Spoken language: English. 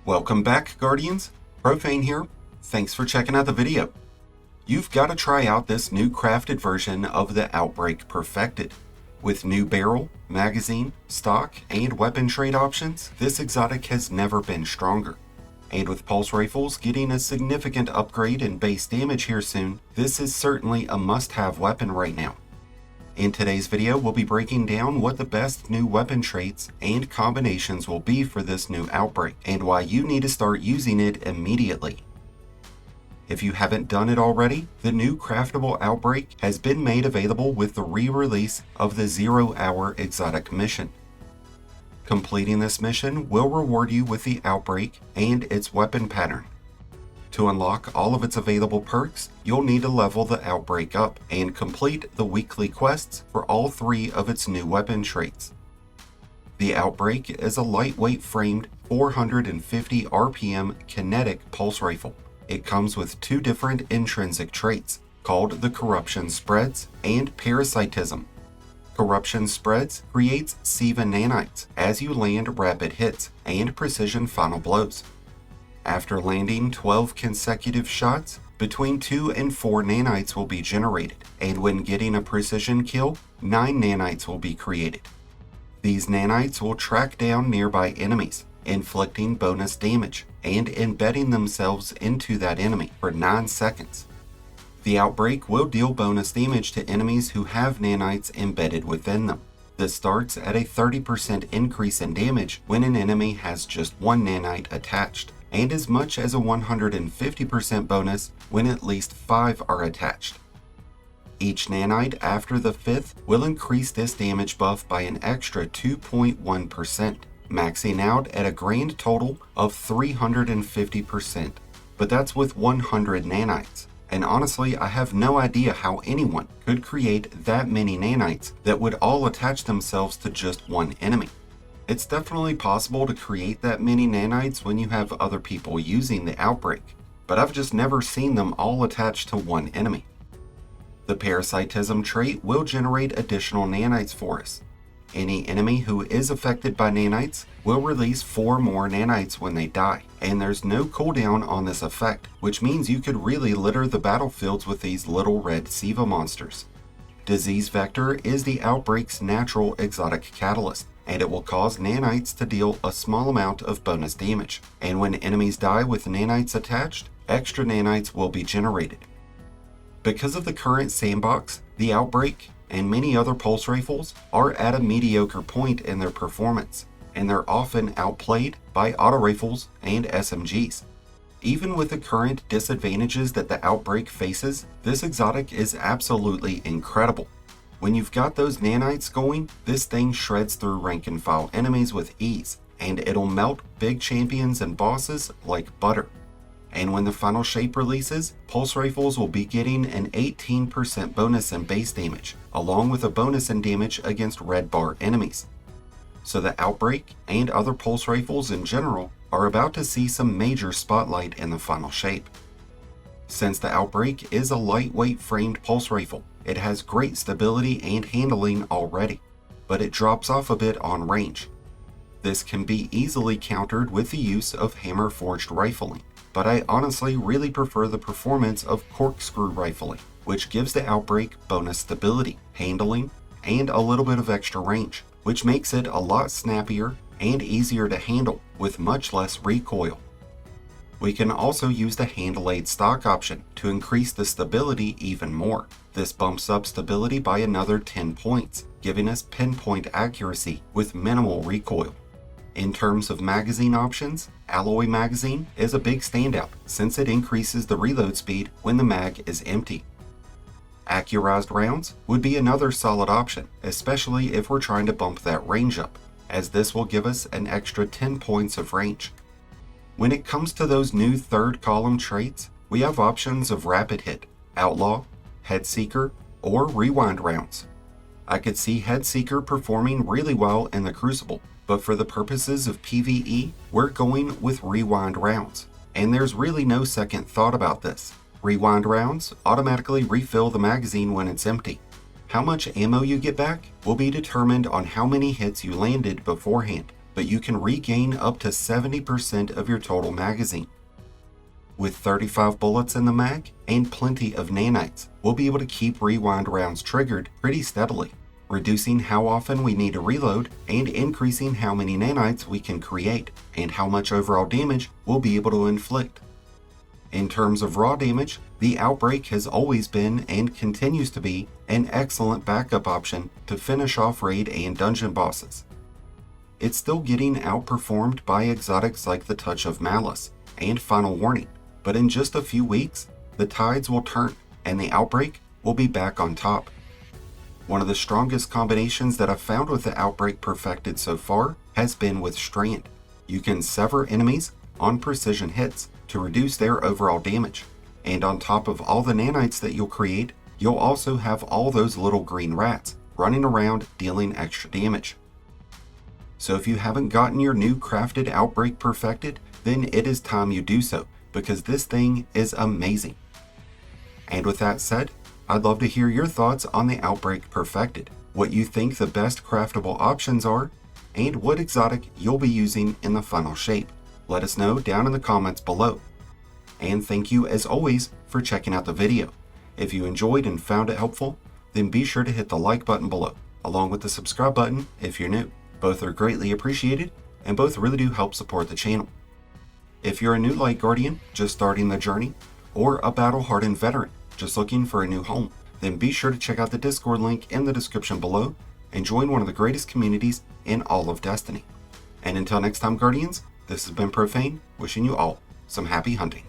Welcome back, Guardians. Profane here. Thanks for checking out the video. You've got to try out this new crafted version of the Outbreak Perfected. With new barrel, magazine, stock, and weapon trade options, this exotic has never been stronger. And with pulse rifles getting a significant upgrade in base damage here soon, this is certainly a must-have weapon right now. In today's video, we'll be breaking down what the best new weapon traits and combinations will be for this new Outbreak, and why you need to start using it immediately. If you haven't done it already, the new craftable Outbreak has been made available with the re-release of the 0-hour exotic mission. Completing this mission will reward you with the Outbreak and its weapon pattern. To unlock all of its available perks, you'll need to level the Outbreak up and complete the weekly quests for all 3 of its new weapon traits. The Outbreak is a lightweight framed 450 RPM kinetic pulse rifle. It comes with 2 different intrinsic traits, called the Corruption Spreads and Parasitism. Corruption Spreads creates SIVA nanites as you land rapid hits and precision final blows. After landing 12 consecutive shots, between 2 and 4 nanites will be generated, and when getting a precision kill, 9 nanites will be created. These nanites will track down nearby enemies, inflicting bonus damage, and embedding themselves into that enemy for 9 seconds. The Outbreak will deal bonus damage to enemies who have nanites embedded within them. This starts at a 30% increase in damage when an enemy has just 1 nanite attached, and as much as a 150% bonus when at least 5 are attached. Each nanite after the 5th will increase this damage buff by an extra 2.1%, maxing out at a grand total of 350%, but that's with 100 nanites. And honestly, I have no idea how anyone could create that many nanites that would all attach themselves to just one enemy. It's definitely possible to create that many nanites when you have other people using the Outbreak, but I've just never seen them all attached to one enemy. The Parasitism trait will generate additional nanites for us. Any enemy who is affected by nanites will release 4 more nanites when they die, and there's no cooldown on this effect, which means you could really litter the battlefields with these little red SIVA monsters. Disease Vector is the Outbreak's natural exotic catalyst, and it will cause nanites to deal a small amount of bonus damage, and when enemies die with nanites attached, extra nanites will be generated. Because of the current sandbox, the Outbreak and many other pulse rifles are at a mediocre point in their performance, and they're often outplayed by auto rifles and SMGs. Even with the current disadvantages that the Outbreak faces, this exotic is absolutely incredible. When you've got those nanites going, this thing shreds through rank and file enemies with ease, and it'll melt big champions and bosses like butter. And when the final shape releases, pulse rifles will be getting an 18% bonus in base damage, along with a bonus in damage against red bar enemies. So the Outbreak and other pulse rifles in general are about to see some major spotlight in the final shape. Since the Outbreak is a lightweight framed pulse rifle, it has great stability and handling already, but it drops off a bit on range. This can be easily countered with the use of hammer forged rifling, but I honestly really prefer the performance of corkscrew rifling, which gives the Outbreak bonus stability, handling, and a little bit of extra range, which makes it a lot snappier and easier to handle with much less recoil. We can also use the handle aid stock option to increase the stability even more. This bumps up stability by another 10 points, giving us pinpoint accuracy with minimal recoil. In terms of magazine options, Alloy Magazine is a big standout since it increases the reload speed when the mag is empty. Accurized rounds would be another solid option, especially if we're trying to bump that range up, as this will give us an extra 10 points of range. When it comes to those new third column traits, we have options of Rapid Hit, Outlaw, Headseeker, or Rewind rounds. I could see Headseeker performing really well in the Crucible, but for the purposes of PvE, we're going with Rewind rounds, and there's really no second thought about this. Rewind rounds automatically refill the magazine when it's empty. How much ammo you get back will be determined on how many hits you landed beforehand, but you can regain up to 70% of your total magazine. With 35 bullets in the mag and plenty of nanites, we'll be able to keep rewind rounds triggered pretty steadily, reducing how often we need to reload and increasing how many nanites we can create and how much overall damage we'll be able to inflict. In terms of raw damage, the Outbreak has always been and continues to be an excellent backup option to finish off raid and dungeon bosses. It's still getting outperformed by exotics like the Touch of Malice and Final Warning, but in just a few weeks, the tides will turn and the Outbreak will be back on top. One of the strongest combinations that I've found with the Outbreak Perfected so far has been with Strand. You can sever enemies on precision hits to reduce their overall damage, and on top of all the nanites that you'll create, you'll also have all those little green rats running around dealing extra damage. So if you haven't gotten your new Crafted Outbreak Perfected, then it is time you do so, because this thing is amazing. And with that said, I'd love to hear your thoughts on the Outbreak Perfected, what you think the best craftable options are, and what exotic you'll be using in the final shape. Let us know down in the comments below. And thank you as always for checking out the video. If you enjoyed and found it helpful, then be sure to hit the like button below, along with the subscribe button if you're new. Both are greatly appreciated, and both really do help support the channel. If you're a new Light Guardian just starting the journey, or a battle-hardened veteran just looking for a new home, then be sure to check out the Discord link in the description below and join one of the greatest communities in all of Destiny. And until next time, Guardians, this has been Profane, wishing you all some happy hunting.